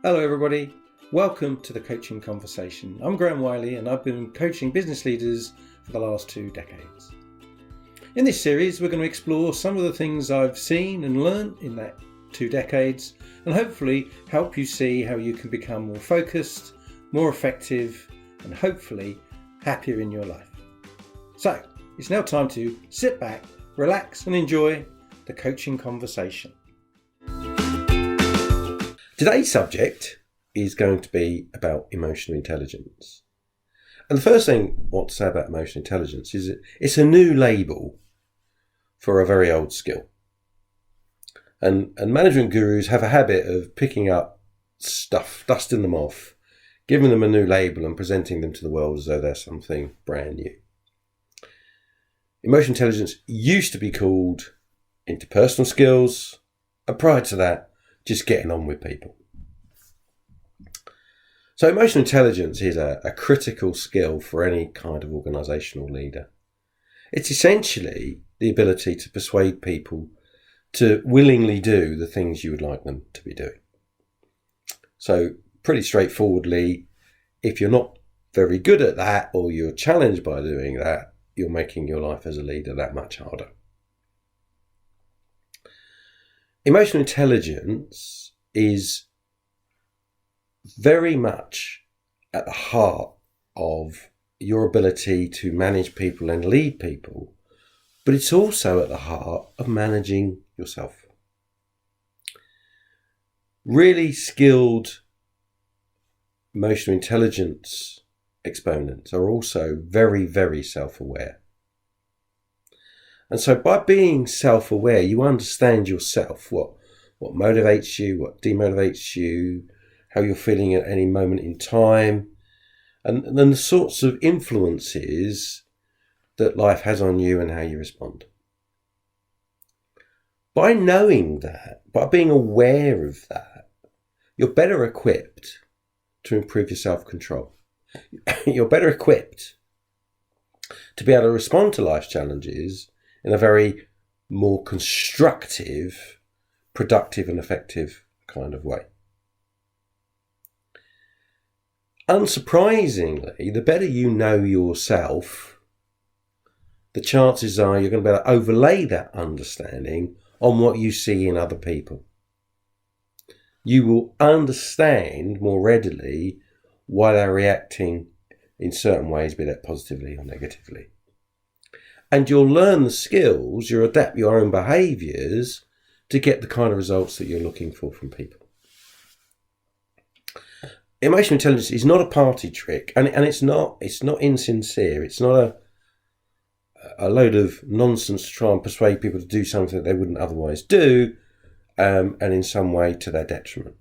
Hello everybody, welcome to the Coaching Conversation. I'm Graham Wiley and I've been coaching business leaders for the last 2 decades. In this series we're going to explore some of the things I've seen and learned in that 2 decades and hopefully help you see how you can become more focused, more effective and hopefully happier in your life. So it's now time to sit back, relax and enjoy the Coaching Conversation. Today's subject is going to be about emotional intelligence. And the first thing I want to say about emotional intelligence is that it's a new label for a very old skill. And management gurus have a habit of picking up stuff, dusting them off, giving them a new label and presenting them to the world as though they're something brand new. Emotional intelligence used to be called interpersonal skills, and prior to that, just getting on with people. So emotional intelligence is a critical skill for any kind of organisational leader. It's essentially the ability to persuade people to willingly do the things you would like them to be doing. So pretty straightforwardly, if you're not very good at that or you're challenged by doing that, you're making your life as a leader that much harder. Emotional intelligence is very much at the heart of your ability to manage people and lead people, but it's also at the heart of managing yourself. Really skilled emotional intelligence exponents are also very, very self-aware. And so by being self-aware, you understand yourself, what motivates you, what demotivates you, how you're feeling at any moment in time, and then the sorts of influences that life has on you and how you respond. By knowing that, by being aware of that, you're better equipped to improve your self-control. You're better equipped to be able to respond to life's challenges in a very more constructive, productive and effective kind of way. Unsurprisingly, the better you know yourself, the chances are you're going to be able to overlay that understanding on what you see in other people. You will understand more readily why they're reacting in certain ways, be that positively or negatively. And you'll learn the skills, you'll adapt your own behaviours to get the kind of results that you're looking for from people. Emotional intelligence is not a party trick, and it's not insincere. It's not a load of nonsense to try and persuade people to do something that they wouldn't otherwise do, and in some way to their detriment.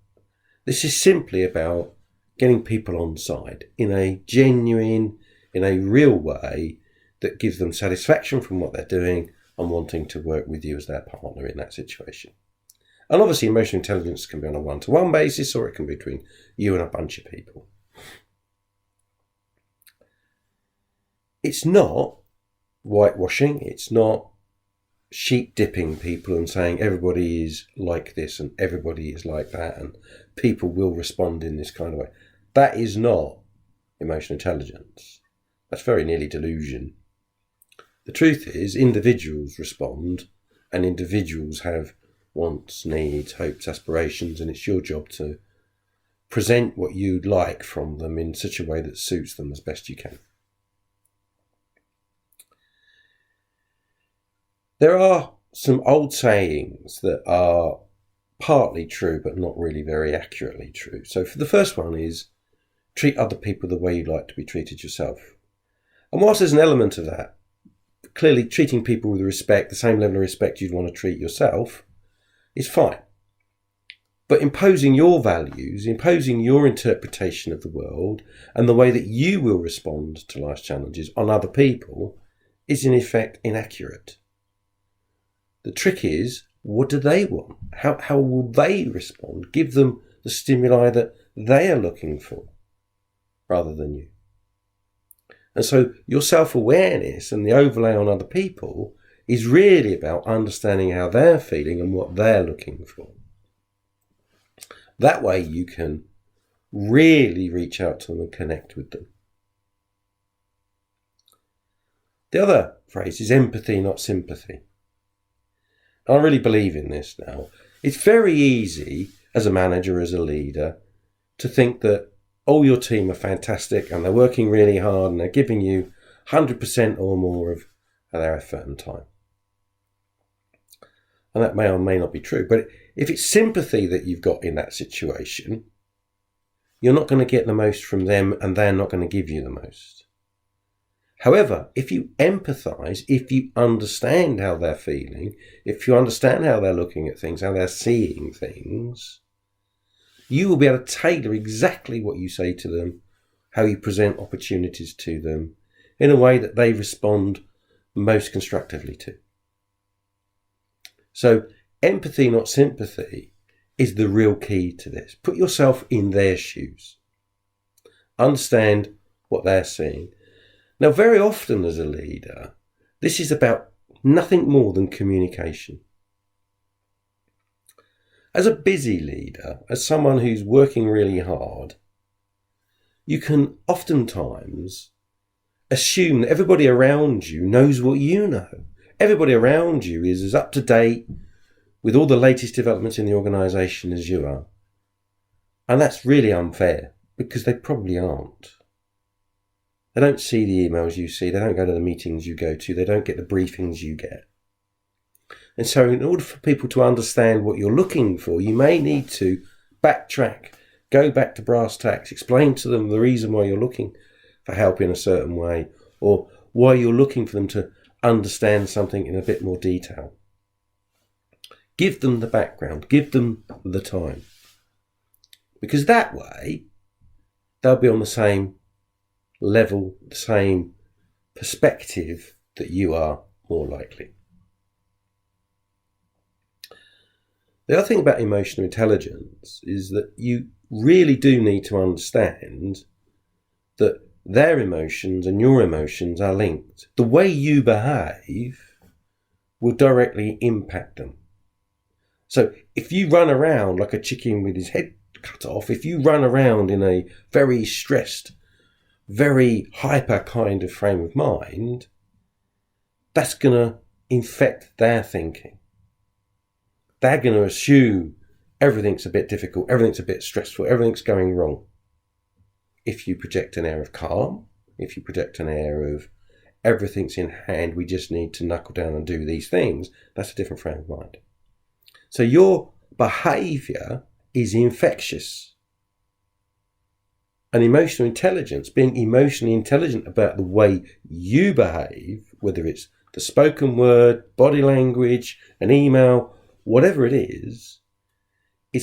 This is simply about getting people on side in a genuine, in a real way that gives them satisfaction from what they're doing and wanting to work with you as their partner in that situation. And obviously emotional intelligence can be on a one-to-one basis, or it can be between you and a bunch of people. It's not whitewashing, it's not sheep dipping people and saying everybody is like this and everybody is like that and people will respond in this kind of way. That is not emotional intelligence. That's very nearly delusion. The truth is, individuals respond and individuals have wants, needs, hopes, aspirations, and it's your job to present what you'd like from them in such a way that suits them as best you can. There are some old sayings that are partly true but not really very accurately true. So for the first one is, treat other people the way you'd like to be treated yourself. And whilst there's an element of that, clearly treating people with respect, the same level of respect you'd want to treat yourself, is fine. But imposing your values, imposing your interpretation of the world and the way that you will respond to life's challenges on other people is in effect inaccurate. The trick is, what do they want? How will they respond? Give them the stimuli that they are looking for rather than you. And so your self-awareness and the overlay on other people is really about understanding how they're feeling and what they're looking for. That way you can really reach out to them and connect with them. The other phrase is empathy, not sympathy. I really believe in this now. It's very easy as a manager, as a leader, to think that all your team are fantastic and they're working really hard and they're giving you 100% or more of their effort and time. And that may or may not be true. But if it's sympathy that you've got in that situation, you're not going to get the most from them and they're not going to give you the most. However, if you empathise, if you understand how they're feeling, if you understand how they're looking at things, how they're seeing things, you will be able to tailor exactly what you say to them, how you present opportunities to them, in a way that they respond most constructively to. So empathy, not sympathy, is the real key to this. Put yourself in their shoes. Understand what they're seeing. Now, very often as a leader, this is about nothing more than communication. As a busy leader, as someone who's working really hard, you can oftentimes assume that everybody around you knows what you know. Everybody around you is as up to date with all the latest developments in the organisation as you are. And that's really unfair, because they probably aren't. They don't see the emails you see, they don't go to the meetings you go to, they don't get the briefings you get. And so in order for people to understand what you're looking for, you may need to backtrack, go back to brass tacks, explain to them the reason why you're looking for help in a certain way, or why you're looking for them to understand something in a bit more detail. Give them the background, give them the time. Because that way, they'll be on the same level, the same perspective that you are, more likely. The other thing about emotional intelligence is that you really do need to understand that their emotions and your emotions are linked. The way you behave will directly impact them. So if you run around like a chicken with his head cut off, if you run around in a very stressed, very hyper kind of frame of mind, that's going to infect their thinking. They're going to assume everything's a bit difficult, everything's a bit stressful, everything's going wrong. If you project an air of calm, if you project an air of everything's in hand, we just need to knuckle down and do these things, that's a different frame of mind. So your behaviour is infectious. And emotional intelligence, being emotionally intelligent about the way you behave, whether it's the spoken word, body language, an email, whatever it is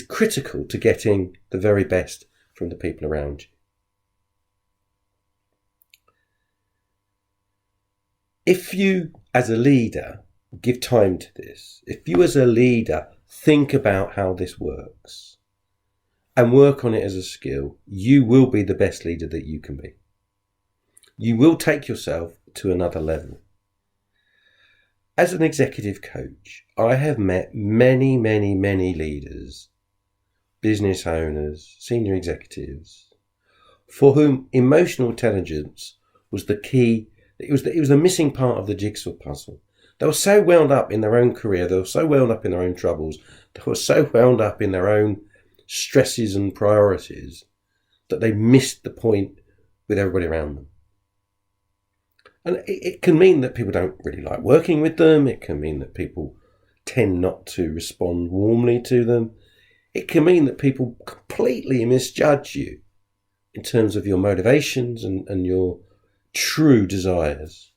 critical to getting the very best from the people around you. If you, as a leader, give time to this, if you as a leader think about how this works and work on it as a skill, you will be the best leader that you can be. You will take yourself to another level. As an executive coach, I have met many, many, many leaders, business owners, senior executives, for whom emotional intelligence was the key. It was the missing part of the jigsaw puzzle. They were so wound up in their own career, they were so wound up in their own troubles, they were so wound up in their own stresses and priorities that they missed the point with everybody around them. And it can mean that people don't really like working with them. It can mean that people tend not to respond warmly to them. It can mean that people completely misjudge you in terms of your motivations and your true desires.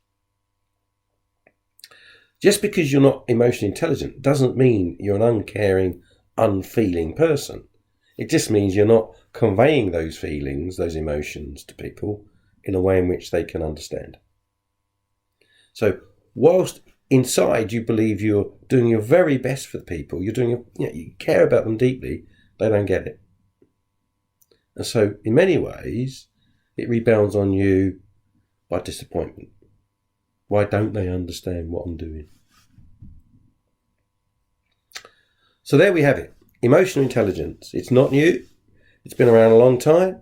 Just because you're not emotionally intelligent doesn't mean you're an uncaring, unfeeling person. It just means you're not conveying those feelings, those emotions to people in a way in which they can understand. So whilst inside you believe you're doing your very best for the people, you care about them deeply, they don't get it. And so in many ways, it rebounds on you by disappointment. Why don't they understand what I'm doing? So there we have it. Emotional intelligence. It's not new. It's been around a long time.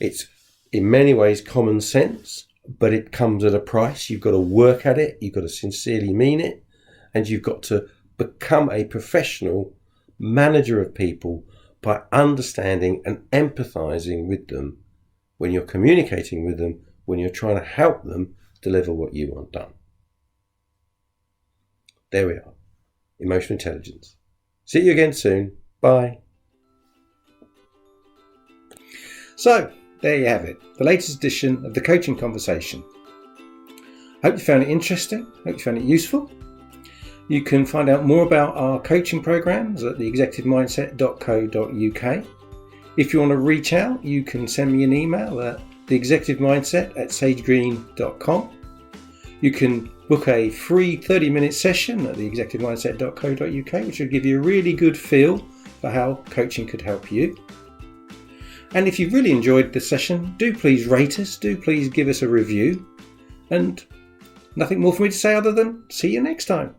It's in many ways common sense, but it comes at a price. You've got to work at it. You've got to sincerely mean it. And you've got to become a professional manager of people by understanding and empathizing with them when you're communicating with them, when you're trying to help them deliver what you want done. There we are. Emotional intelligence. See you again soon. Bye. So, there you have it, the latest edition of the Coaching Conversation. Hope you found it interesting, hope you found it useful. You can find out more about our coaching programs at theexecutivemindset.co.uk. If you want to reach out, you can send me an email at theexecutivemindset@sagegreen.com. You can book a free 30-minute session at theexecutivemindset.co.uk, which will give you a really good feel for how coaching could help you. And if you've really enjoyed the session, do please rate us, do please give us a review. And nothing more for me to say other than see you next time.